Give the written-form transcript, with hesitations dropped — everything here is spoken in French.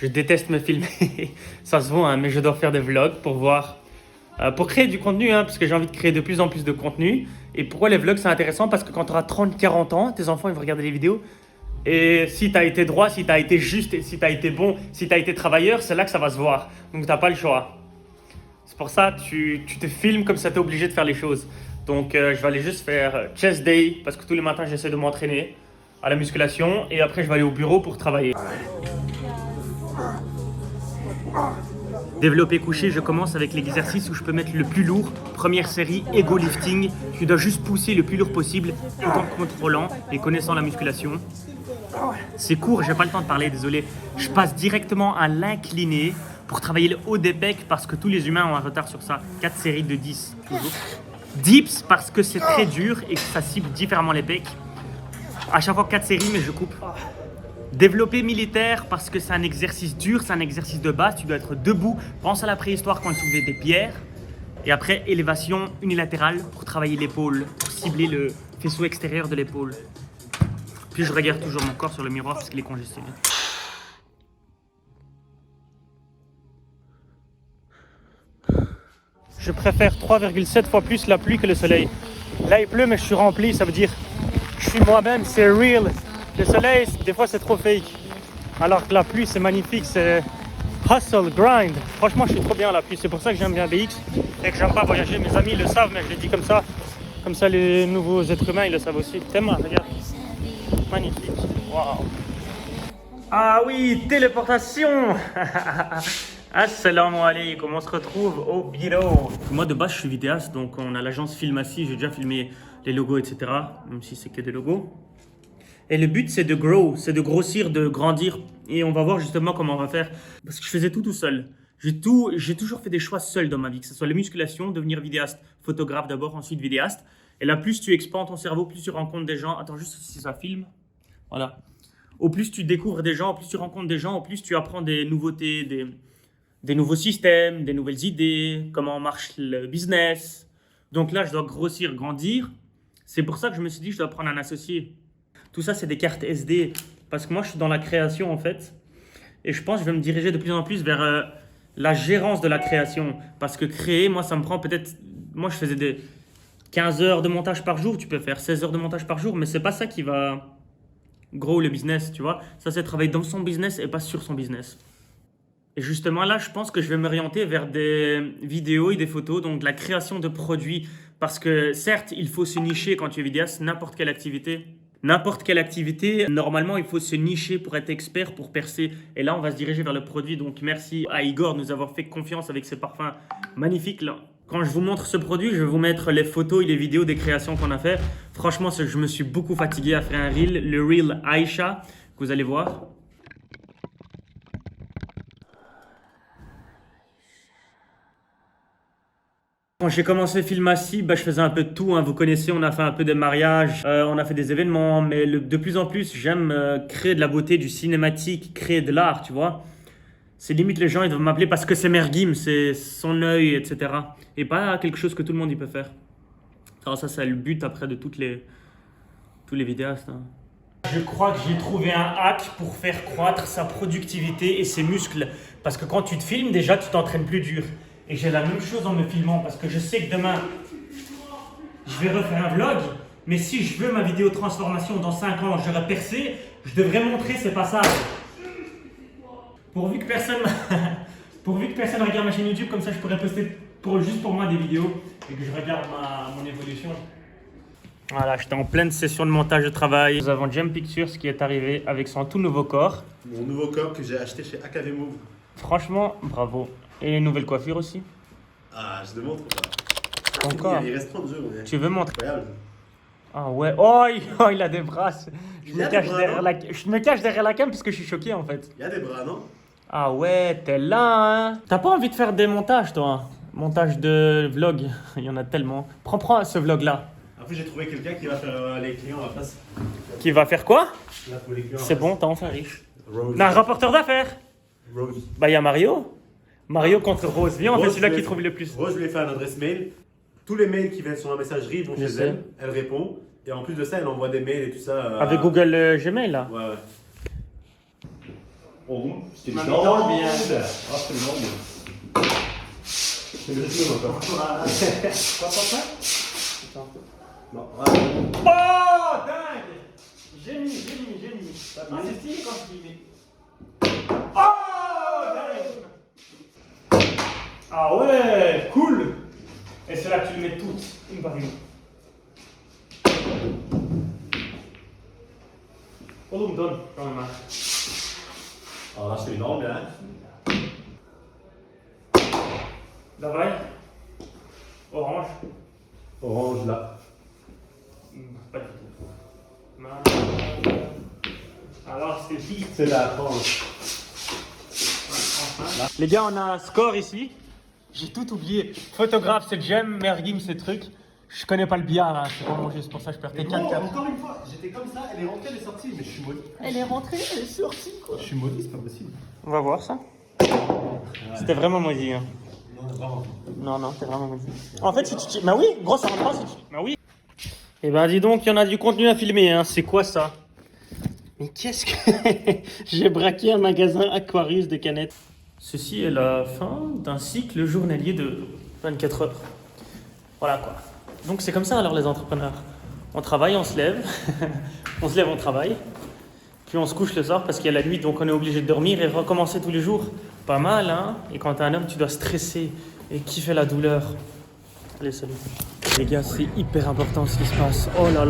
Je déteste me filmer, ça se voit, hein, mais je dois faire des vlogs pour voir, pour créer du contenu, hein, parce que j'ai envie de créer de plus en plus de contenu. Et pourquoi les vlogs c'est intéressant? Parce que quand tu auras 30-40 ans, tes enfants ils vont regarder les vidéos. Et si tu as été droit, si tu as été juste, si tu as été bon, si tu as été travailleur, c'est là que ça va se voir. Donc tu n'as pas le choix. C'est pour ça tu te filmes comme ça, tu es obligé de faire les choses. Donc je vais aller juste faire chest day, parce que tous les matins j'essaie de m'entraîner à la musculation. Et après je vais aller au bureau pour travailler. Développé couché, je commence avec l'exercice où je peux mettre le plus lourd. Première série, ego lifting. Tu dois juste pousser le plus lourd possible, tout en contrôlant et connaissant la musculation. C'est court, j'ai pas le temps de parler, désolé. Je passe directement à l'incliné pour travailler le haut des pecs parce que tous les humains ont un retard sur ça. 4 séries de 10, toujours. Dips parce que c'est très dur et que ça cible différemment les pecs. À chaque fois 4 séries, mais je coupe. Développé militaire parce que c'est un exercice dur, c'est un exercice de base, tu dois être debout. Pense à la préhistoire quand ils soulevaient des pierres. Et après, élévation unilatérale pour travailler l'épaule, pour cibler le faisceau extérieur de l'épaule. Puis je regarde toujours mon corps sur le miroir parce qu'il est congestionné. Je préfère 3,7 fois plus la pluie que le soleil. Là il pleut mais je suis rempli, ça veut dire que je suis moi-même, c'est real. Le soleil, des fois, c'est trop fake. Alors que la pluie, c'est magnifique, c'est hustle, grind. Franchement, je suis trop bien à la pluie. C'est pour ça que j'aime bien BX et que j'aime pas voyager. Mes amis le savent, mais je le dis comme ça. Comme ça, les nouveaux êtres humains, ils le savent aussi. Tellement, regarde. Magnifique. Waouh. Ah oui, téléportation. Assalamu alaikum, on se retrouve au bureau. Moi, de base, je suis vidéaste, donc on a l'agence Filmacy. J'ai déjà filmé les logos, etc. Même si c'est que des logos. Et le but, c'est de grow, c'est de grossir, de grandir. Et on va voir justement comment on va faire. Parce que je faisais tout seul. J'ai toujours fait des choix seul dans ma vie. Que ce soit la musculation, devenir vidéaste, photographe d'abord, ensuite vidéaste. Et là, plus tu expands ton cerveau, plus tu rencontres des gens. Attends, juste si ça filme. Voilà. Au plus tu découvres des gens, au plus tu rencontres des gens, au plus tu apprends des nouveautés, des nouveaux systèmes, des nouvelles idées, comment marche le business. Donc là, je dois grossir, grandir. C'est pour ça que je me suis dit, je dois prendre un associé. Tout ça, c'est des cartes SD. Parce que moi, je suis dans la création, en fait. Et je pense que je vais me diriger de plus en plus vers la gérance de la création. Parce que créer, moi, ça me prend peut-être... Moi, je faisais des 15 heures de montage par jour. Tu peux faire 16 heures de montage par jour. Mais c'est pas ça qui va grow le business, tu vois. Ça, c'est travailler dans son business et pas sur son business. Et justement, là, je pense que je vais m'orienter vers des vidéos et des photos. Donc, de la création de produits. Parce que, certes, il faut se nicher quand tu es vidéaste. N'importe quelle activité, normalement, il faut se nicher pour être expert, pour percer. Et là, on va se diriger vers le produit. Donc, merci à Igor de nous avoir fait confiance avec ces parfums magnifiques. Là. Quand je vous montre ce produit, je vais vous mettre les photos et les vidéos des créations qu'on a fait. Franchement, je me suis beaucoup fatigué à faire un reel, le reel Aïcha, que vous allez voir. Quand j'ai commencé Filmacy, je faisais un peu de tout, hein. Vous connaissez, on a fait un peu des mariages, on a fait des événements, mais de plus en plus, j'aime créer de la beauté, du cinématique, créer de l'art, tu vois. C'est limite les gens, ils doivent m'appeler parce que c'est Merguim, c'est son œil, etc. Et pas quelque chose que tout le monde il peut faire. Alors ça, c'est le but après de tous les vidéastes. Hein. Je crois que j'ai trouvé un hack pour faire croître sa productivité et ses muscles. Parce que quand tu te filmes, déjà, tu t'entraînes plus dur. Et j'ai la même chose en me filmant parce que je sais que demain, je vais refaire un vlog. Mais si je veux ma vidéo transformation dans 5 ans, j'aurai percé, je devrais montrer ces passages. Pourvu que personne regarde ma chaîne YouTube, comme ça je pourrais poster juste pour moi des vidéos et que je regarde mon évolution. Voilà, j'étais en pleine session de montage de travail. Nous avons Jam Pictures qui est arrivé avec son tout nouveau corps. Mon nouveau corps que j'ai acheté chez AKV Move. Franchement, bravo. Et les nouvelles coiffures aussi. Ah, je te montre ou pas? Encore. Il reste 30 jours. Mais... Tu veux montrer? Incroyable. Ah ouais. Oh, il a des bras. Je me cache derrière la cam parce que je suis choqué en fait. Il y a des bras, non? Ah ouais, t'es là, hein. T'as pas envie de faire des montages, toi? Montage de vlog. Il y en a tellement. Prends ce vlog-là. En plus, j'ai trouvé quelqu'un qui va faire les clients à la place. Qui va faire quoi? Là, pour les clients. C'est bon, t'as enfin riche. Rose. Un rapporteur d'affaires. Rose. Il y a Mario. Mario contre Rose. Viens, on fait celui-là qui trouve le plus. Rose, je lui ai fait une adresse mail. Tous les mails qui viennent sur la messagerie vont chez elle. Elle répond. Et en plus de ça, elle envoie des mails et tout ça. Avec Google Gmail, là. Ouais. C'est Ma mi-temps, bien. Absolument bien. C'est le rythme encore. Quoi? Non. Oh, dingue! J'ai mis. Ah, c'est stylé quand je dis. Oh, dingue! Ah ouais, cool! Et c'est là que tu le mets toutes, une par une. Oh, me donne quand même. Alors là, c'est énorme, bien. Давай. Orange. Orange là. Pas du tout. Alors, c'est qui? C'est la tranche. Les gars, on a un score ici. J'ai tout oublié. Photographe, c'est Jem. Mergim, c'est truc. Je connais pas le billard, hein. C'est pas mon jeu, c'est pour ça que je perds tes 4-4. Encore une fois, j'étais comme ça, elle est rentrée, elle est sortie, mais je suis maudit. Elle est rentrée, elle est sortie, quoi. Je suis maudit, c'est pas possible. On va voir ça. C'était vraiment maudit. Hein. Non, vraiment. Non, c'était vraiment maudit. En fait, si tu... Bah oui, gros, ça rentre pas si tu... Bah oui. Eh ben, dis donc, il y en a du contenu à filmer, hein. C'est quoi ça? Mais qu'est-ce que... J'ai braqué un magasin Aquarius de canettes. Ceci est la fin d'un cycle journalier de 24 heures. Voilà quoi. Donc c'est comme ça alors les entrepreneurs. On travaille, on se lève. On se lève, on travaille. Puis on se couche le soir parce qu'il y a la nuit, donc on est obligé de dormir et recommencer tous les jours. Pas mal, hein? Et quand t'es un homme, tu dois stresser et kiffer la douleur. Allez, salut. Les gars, c'est hyper important ce qui se passe. Oh là là.